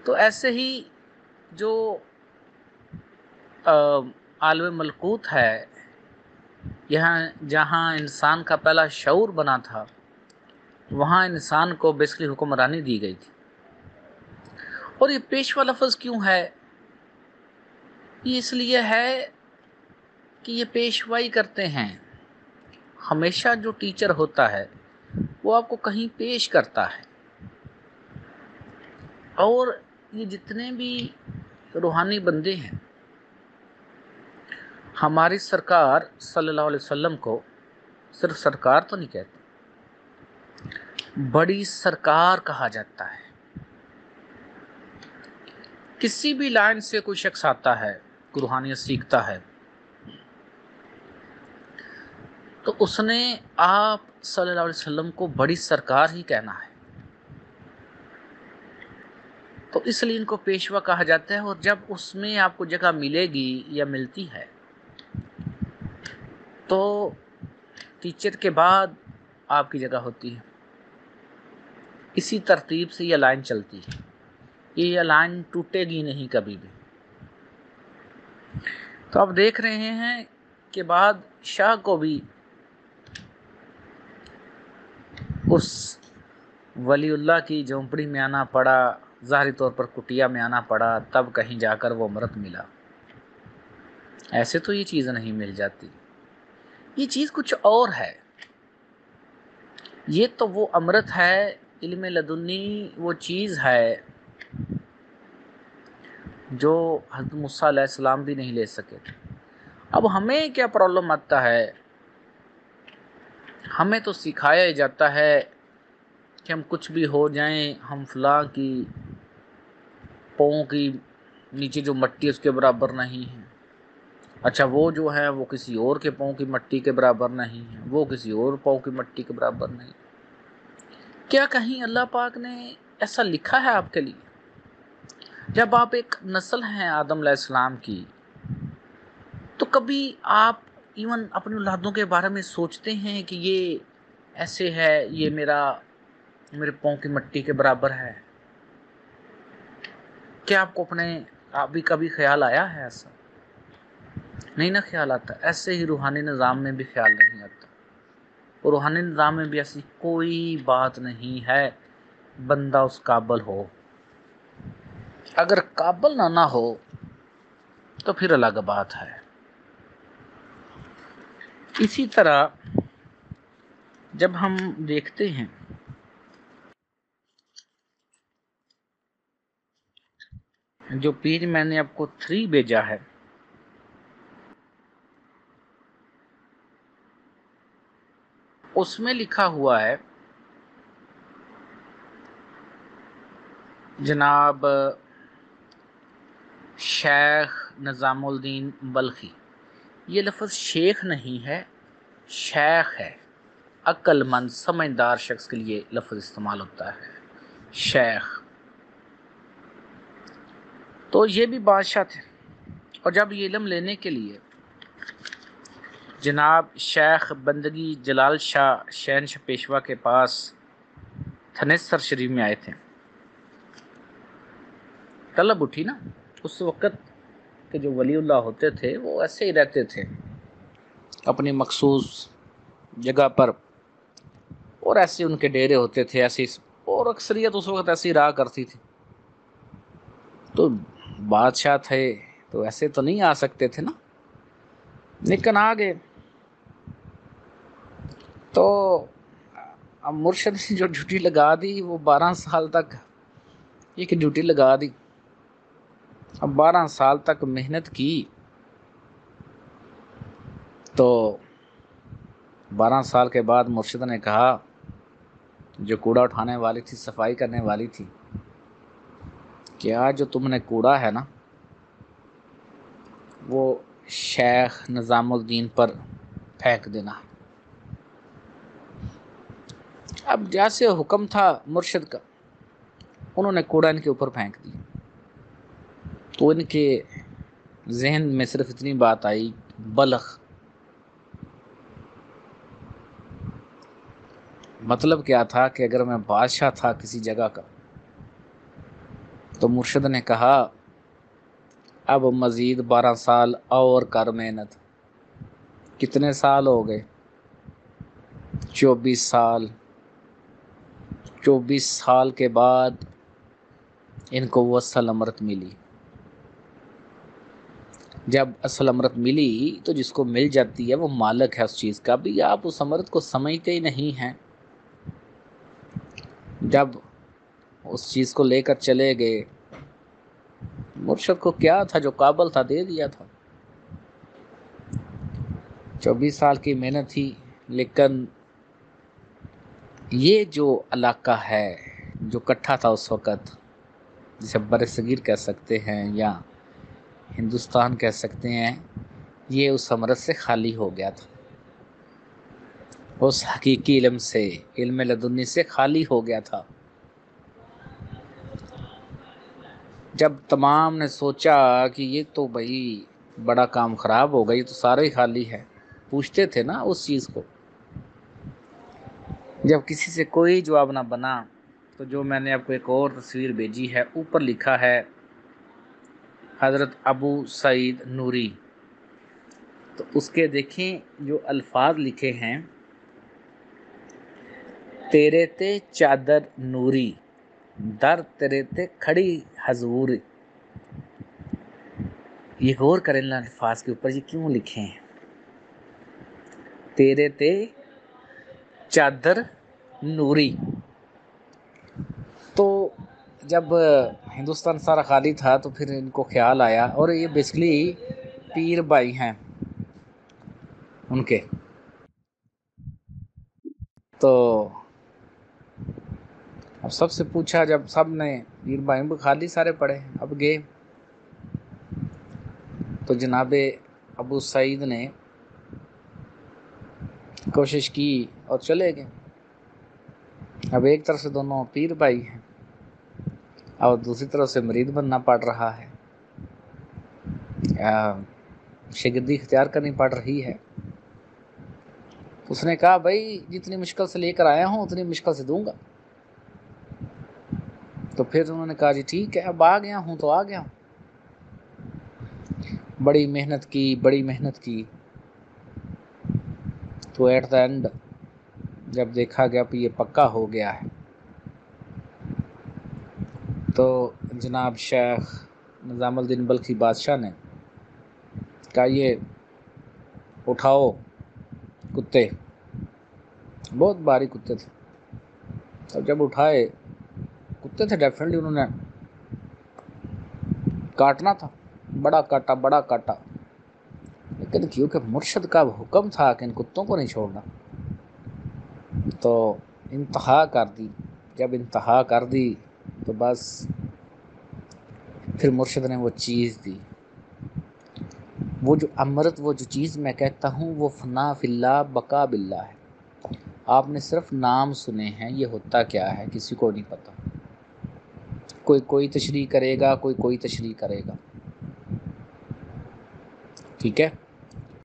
تو ایسے ہی جو عالم ملکوت ہے، یہاں جہاں انسان کا پہلا شعور بنا تھا، وہاں انسان کو بیسکلی حکمرانی دی گئی تھی۔ اور یہ پیشوا لفظ کیوں ہے؟ یہ اس لیے ہے کہ یہ پیشوائی کرتے ہیں۔ ہمیشہ جو ٹیچر ہوتا ہے وہ آپ کو کہیں پیش کرتا ہے، اور یہ جتنے بھی روحانی بندے ہیں، ہماری سرکار صلی اللہ علیہ وسلم کو صرف سرکار تو نہیں کہتے، بڑی سرکار کہا جاتا ہے۔ کسی بھی لائن سے کوئی شخص آتا ہے، کوئی روحانیت سیکھتا ہے، تو اس نے آپ صلی اللہ علیہ وسلم کو بڑی سرکار ہی کہنا ہے، تو اس لیے ان کو پیشوا کہا جاتا ہے۔ اور جب اس میں آپ کو جگہ ملے گی یا ملتی ہے، تو ٹیچر کے بعد آپ کی جگہ ہوتی ہے۔ اسی ترتیب سے یہ لائن چلتی ہے، یہ لائن ٹوٹے گی نہیں کبھی بھی۔ تو آپ دیکھ رہے ہیں کہ بعد شاہ کو بھی اس ولی اللہ کی جھونپڑی میں آنا پڑا، ظاہری طور پر کٹیا میں آنا پڑا، تب کہیں جا کر وہ امرت ملا۔ ایسے تو یہ چیز نہیں مل جاتی، یہ چیز کچھ اور ہے۔ یہ تو وہ امرت ہے، علم لدنی وہ چیز ہے جو حضرت موسیٰ علیہ السلام بھی نہیں لے سکے۔ اب ہمیں کیا پرابلم آتا ہے؟ ہمیں تو سکھایا ہی جاتا ہے کہ ہم کچھ بھی ہو جائیں، ہم فلاں کی پاؤں کی نیچے جو مٹی اس کے برابر نہیں ہے۔ اچھا، وہ جو ہے وہ کسی اور کے پاؤں کی مٹی کے برابر نہیں ہے، وہ کسی اور پاؤں کی مٹی کے برابر نہیں۔ کیا کہیں اللہ پاک نے ایسا لکھا ہے آپ کے لیے؟ جب آپ ایک نسل ہیں آدم علیہ السلام کی، تو کبھی آپ ایون اپنی اولادوں کے بارے میں سوچتے ہیں کہ یہ ایسے ہے، یہ میرے پاؤں کی مٹی کے برابر ہے؟ کیا آپ کو ابھی کبھی خیال آیا ہے ایسا؟ نہیں نا خیال آتا۔ ایسے ہی روحانی نظام میں بھی خیال نہیں آتا، اور روحانی نظام میں بھی ایسی کوئی بات نہیں ہے بندہ اس قابل ہو۔ اگر قابل نہ ہو تو پھر الگ بات ہے۔ اسی طرح جب ہم دیکھتے ہیں جو پیج میں نے آپ کو 3 بھیجا ہے، اس میں لکھا ہوا ہے جناب شیخ نظام الدین بلخی، یہ لفظ شیخ نہیں ہے، شیخ ہے۔ عقل مند سمجھدار شخص کے لیے لفظ استعمال ہوتا ہے شیخ۔ تو یہ بھی بادشاہ تھے، اور جب یہ علم لینے کے لیے جناب شیخ بندگی جلال شاہ شہنشاہ پیشوا کے پاس تھنیسر شریف میں آئے تھے، طلب اٹھی نا۔ اس وقت کے جو ولی اللہ ہوتے تھے وہ ایسے ہی رہتے تھے اپنی مخصوص جگہ پر، اور ایسے ان کے ڈیرے ہوتے تھے، ایسی اور اکثریت اس وقت ایسی رہا کرتی تھی۔ تو بادشاہ تھے تو ایسے تو نہیں آ سکتے تھے نا، لیکن آ گئے۔ تو اب مرشد نے جو ڈیوٹی لگا دی وہ 12 سال تک ایک ڈیوٹی لگا دی۔ اب 12 سال تک محنت کی، تو 12 سال کے بعد مرشد نے کہا، جو کوڑا اٹھانے والی تھی، صفائی کرنے والی تھی، کہ آج جو تم نے کوڑا ہے نا وہ شیخ نظام الدین پر پھینک دینا۔ اب جیسے حکم تھا مرشد کا، انہوں نے کوڑا ان کے اوپر پھینک دیا۔ تو ان کے ذہن میں صرف اتنی بات آئی، بلخ مطلب کیا تھا کہ اگر میں بادشاہ تھا کسی جگہ کا تو مرشد نے کہا اب مزید 12 سال اور کر محنت۔ کتنے سال ہو گئے؟ 24 سال۔ 24 سال کے بعد ان کو وہ اصل امرت ملی۔ جب اصل امرت ملی تو جس کو مل جاتی ہے وہ مالک ہے اس چیز کا بھی، آپ اس امرت کو سمجھتے ہی نہیں ہیں۔ جب اس چیز کو لے کر چلے گئے، مرشد کو کیا تھا، جو قابل تھا دے دیا تھا۔ 24 سال کی محنت تھی، لیکن یہ جو علاقہ ہے جو کٹھا تھا اس وقت، جسے بر صغیر کہہ سکتے ہیں یا ہندوستان کہہ سکتے ہیں، یہ اس امرت سے خالی ہو گیا تھا، اس حقیقی علم سے، علم لدنی سے خالی ہو گیا تھا۔ جب تمام نے سوچا کہ یہ تو بھائی بڑا کام خراب ہو گئی، یہ تو سارا ہی خالی ہے، پوچھتے تھے نا اس چیز کو، جب کسی سے کوئی جواب نہ بنا تو جو میں نے آپ کو ایک اور تصویر بھیجی ہے، اوپر لکھا ہے حضرت ابو سعید نوری، تو اس کے دیکھیں جو الفاظ لکھے ہیں، تیرے تے چادر نوری، در تیرے تے کھڑی حضور۔ یہ غور کریں ان الفاظ کے اوپر، یہ کیوں لکھے ہیں؟ تیرے تے چادر نوری۔ تو جب ہندوستان سارا خالی تھا تو پھر ان کو خیال آیا، اور یہ بیسکلی پیر بھائی ہیں ان کے، تو اب سب سے پوچھا، جب سب نے پیر بھائی بھی خالی سارے پڑے، اب گئے تو جناب ابو سعید نے کوشش کی اور چلے گئے۔ اب ایک طرف سے دونوں پیر بھائی ہیں اور دوسری طرف سے مرید بننا پڑ رہا ہے، شاگردی اختیار کرنی پڑ رہی ہے۔ اس نے کہا بھائی جتنی مشکل سے لے کر آیا ہوں اتنی مشکل سے دوں گا۔ تو پھر انہوں نے کہا جی ٹھیک ہے، اب آ گیا ہوں تو آ گیا ہوں۔ بڑی محنت کی، تو ایٹ دا اینڈ جب دیکھا گیا کہ یہ پکا ہو گیا ہے، تو جناب شیخ نظام الدین بلخی بادشاہ نے کہا یہ اٹھاؤ کتے، بہت بھاری کتے تھے، اور جب اٹھائے کتے تھے ڈیفینیٹلی انہوں نے کاٹنا تھا، بڑا کاٹا، لیکن کیونکہ مرشد کا حکم تھا کہ ان کتوں کو نہیں چھوڑنا، تو انتہا کر دی۔ جب انتہا کر دی تو بس پھر مرشد نے وہ چیز دی، وہ جو امرت، وہ جو چیز میں کہتا ہوں وہ فنا فی اللہ بقا باللہ ہے۔ آپ نے صرف نام سنے ہیں، یہ ہوتا کیا ہے کسی کو نہیں پتا، کوئی تشریح کرے گا، کوئی تشریح کرے گا، ٹھیک ہے۔